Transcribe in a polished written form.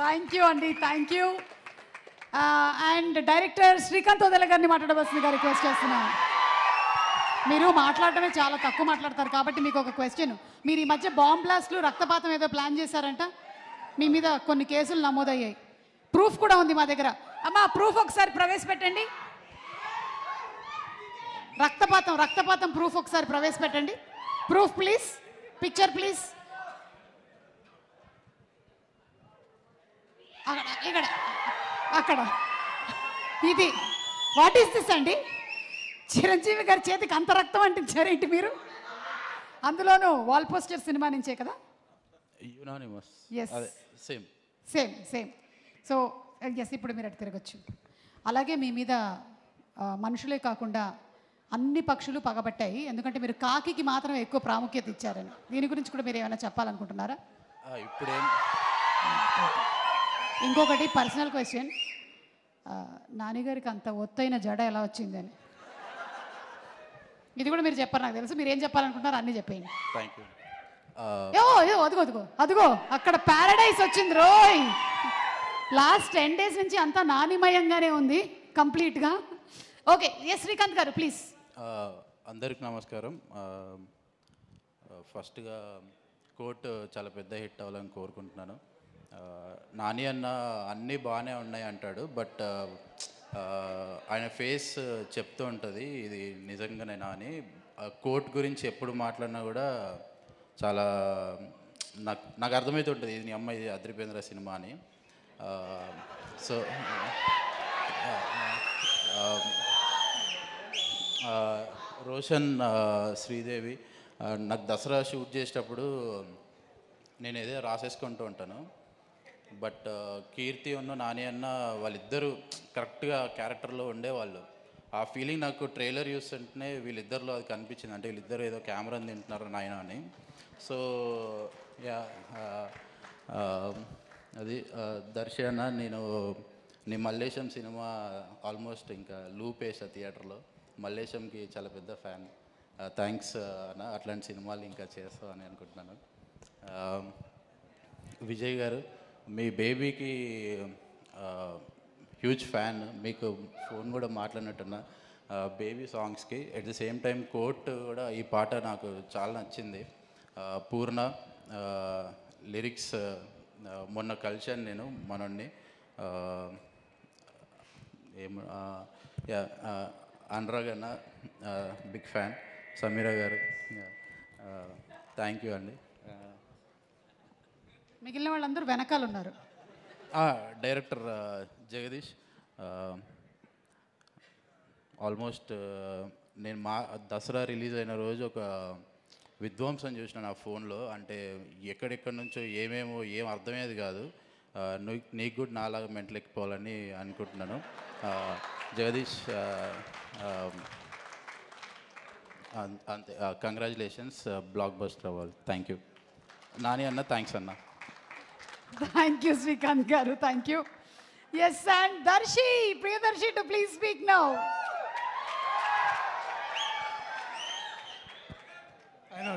Thank you అండి, thank you. And director Srikanth Vadala గారిని మాట్లాడవలసిందిగా రిక్వెస్ట్ చేస్తున్నాను. మీరు మాట్లాడటమే చాలా తక్కువ మాట్లాడతారు కాబట్టి మీకు ఒక క్వశ్చన్. మీరు ఈ మధ్య బాంబ్ బ్లాస్ట్లు, రక్తపాతం ఏదో ప్లాన్ చేశారంట. మీ మీద కొన్ని కేసులు నమోదయ్యాయి. ప్రూఫ్ కూడా ఉంది మా దగ్గర. అమ్మా ప్రూఫ్ ఒకసారి ప్రవేశపెట్టండి. రక్తపాతం ప్రూఫ్ ఒకసారి ప్రవేశపెట్టండి. Proof please, picture please. ఇక్కడ అక్కడ ఇది వాట్ ఈస్ దిస్ అండి? చిరంజీవి గారి చేతికి అంత రక్తం అంటించారేంటి మీరు? అందులోనూ వాల్ పోస్టర్ సినిమా నుంచే కదా? సేమ్. సో ఎస్, ఇప్పుడు మీరు అటు తిరగచ్చు. అలాగే మీ మీద మనుషులే కాకుండా అన్ని పక్షులు పగబట్టాయి. ఎందుకంటే మీరు కాకికి మాత్రం ఎక్కువ ప్రాముఖ్యత ఇచ్చారని. దీని గురించి కూడా మీరు ఏమైనా చెప్పాలనుకుంటున్నారా? ఇప్పుడేం ఇంకొకటి పర్సనల్ క్వశ్చన్. నాన్నగారికి అంత ఒత్తైన జడ ఎలా వచ్చిందని ఇది కూడా మీరు చెప్పారు, నాకు తెలుసు. మీరు ఏం చెప్పాలనుకుంటున్నారు అన్నీ చెప్పేయండి. Thank you. అదిగో అక్కడ ప్యారడైజ్ వచ్చింది రోయ్. లాస్ట్ 10 days నుంచి అంతా నానిమయంగానే ఉంది కంప్లీట్గా. ఓకే, ఎస్ శ్రీకాంత్ గారు ప్లీజ్. అందరికి నమస్కారం. ఫస్ట్గా కోర్టు చాలా పెద్ద హిట్ అవ్వాలని కోరుకుంటున్నాను. నాని అన్న అన్నీ బాగానే ఉన్నాయి అంటాడు, బట్ ఆయన ఫేస్ చెప్తూ ఉంటుంది ఇది నిజంగానే నాని. కోర్ట్ గురించి ఎప్పుడు మాట్లాడినా కూడా చాలా నాకు అర్థమవుతుంటుంది ఇది నీ అమ్మ ఇది అద్రిపేంద్ర సినిమా అని. సో రోషన్, శ్రీదేవి నాకు దసరా షూట్ చేసేటప్పుడు నేను ఏదో రాసేసుకుంటూ ఉంటాను. బట్ కీర్తి ఉన్న నాని అన్న వాళ్ళిద్దరూ కరెక్ట్గా క్యారెక్టర్లో ఉండేవాళ్ళు. ఆ ఫీలింగ్ నాకు ట్రైలర్ చూస్తుంటేనే వీళ్ళిద్దరిలో అది కనిపించింది. అంటే వీళ్ళిద్దరు ఏదో కెమెరా తింటున్నారు నాయన అని. సో యా, అది దర్శి అన్న, నేను నీ మల్లేశం సినిమా ఆల్మోస్ట్ ఇంకా లూప్ వేసా థియేటర్లో. మల్లేశంకి చాలా పెద్ద ఫ్యాన్. థ్యాంక్స్ అన్న, అట్లాంటి సినిమాలు ఇంకా చేస్తావు అని అనుకుంటున్నాను. విజయ్ గారు, మీ బేబీకి హ్యూజ్ ఫ్యాన్. మీకు ఫోన్ కూడా మాట్లాడినట్టున్నా బేబీ సాంగ్స్కి. At the same time court కూడా ఈ పాట నాకు చాలా నచ్చింది. పూర్ణ లిరిక్స్ మొన్న కలిశాను నేను మనోడిని. అనురాగ్ అన్న బిగ్ ఫ్యాన్. సమీరా గారు థ్యాంక్ యూ అండి. మిగిలిన వాళ్ళందరూ వెనకాల ఉన్నారు. డైరెక్టర్ జగదీష్, ఆల్మోస్ట్ నేను దసరా రిలీజ్ అయిన రోజు ఒక విధ్వంసం చూసిన నా ఫోన్లో. అంటే ఎక్కడెక్కడి నుంచో ఏం అర్థమయ్యేది కాదు. నీకు కూడా నాలాగా మెంటల్ ఎక్కిపోవాలని అనుకుంటున్నాను. జగదీష్ అంతే. కంగ్రాచులేషన్స్, బ్లాక్ బస్టర్ అవ్వాలి. థ్యాంక్ యూ నాని అన్న. థ్యాంక్స్ అన్న. థ్యాంక్ యూ శ్రీకాంత్ గారు, thank you. Yes, and Darshi, Priyadarshi to please speak now. I know